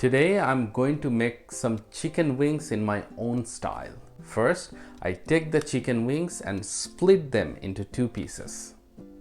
Today I'm going to make some chicken wings in my own style. First, I take the chicken wings and split them into two pieces.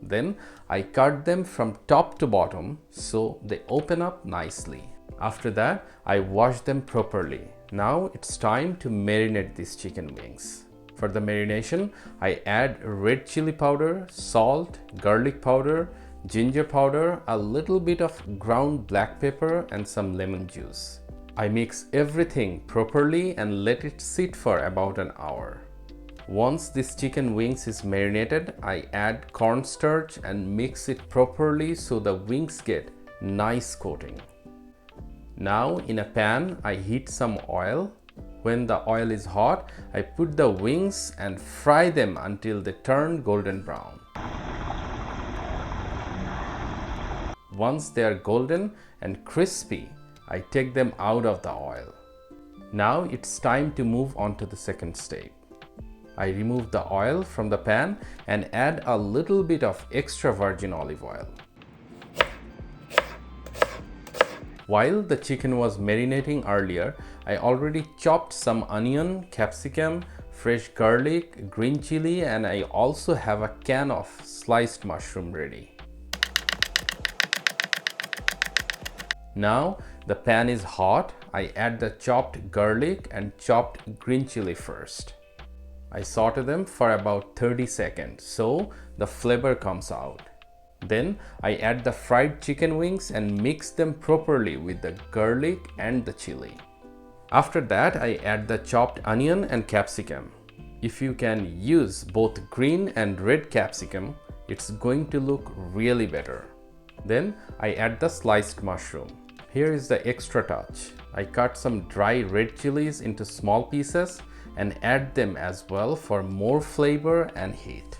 Then I cut them from top to bottom so they open up nicely. After that, I wash them properly. Now it's time to marinate these chicken wings. For the marination, I add red chili powder, salt, garlic powder, ginger powder, a little bit of ground black pepper and some lemon juice. I mix everything properly and let it sit for about an hour. Once this chicken wings is marinated, I add cornstarch and mix it properly so the wings get nice coating. Now in a pan, I heat some oil. When the oil is hot, I put the wings and fry them until they turn golden brown. Once they are golden and crispy, I take them out of the oil. Now it's time to move on to the second step. I remove the oil from the pan and add a little bit of extra virgin olive oil. While the chicken was marinating earlier, I already chopped some onion, capsicum, fresh garlic, green chili, and I also have a can of sliced mushroom ready. Now the pan is hot. I add the chopped garlic and chopped green chili first. I saute them for about 30 seconds so the flavor comes out. Then I add the fried chicken wings and mix them properly with the garlic and the chili. After that, I add the chopped onion and capsicum. If you can use both green and red capsicum, it's going to look really better. Then I add the sliced mushroom. Here is the extra touch. I cut some dry red chilies into small pieces and add them as well for more flavor and heat.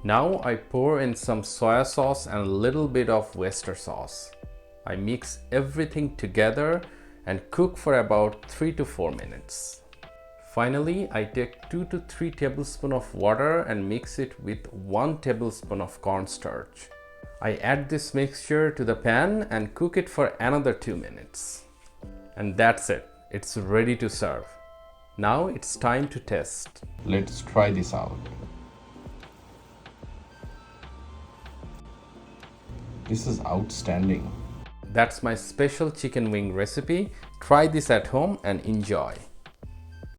Now I pour in some soy sauce and a little bit of Worcester sauce. I mix everything together and cook for about 3 to 4 minutes. Finally, I take 2 to 3 tablespoons of water and mix it with 1 tablespoon of cornstarch. I add this mixture to the pan and cook it for another 2 minutes. And that's it. It's ready to serve. Now it's time to test. Let's try this out. This is outstanding. That's my special chicken wing recipe. Try this at home and enjoy.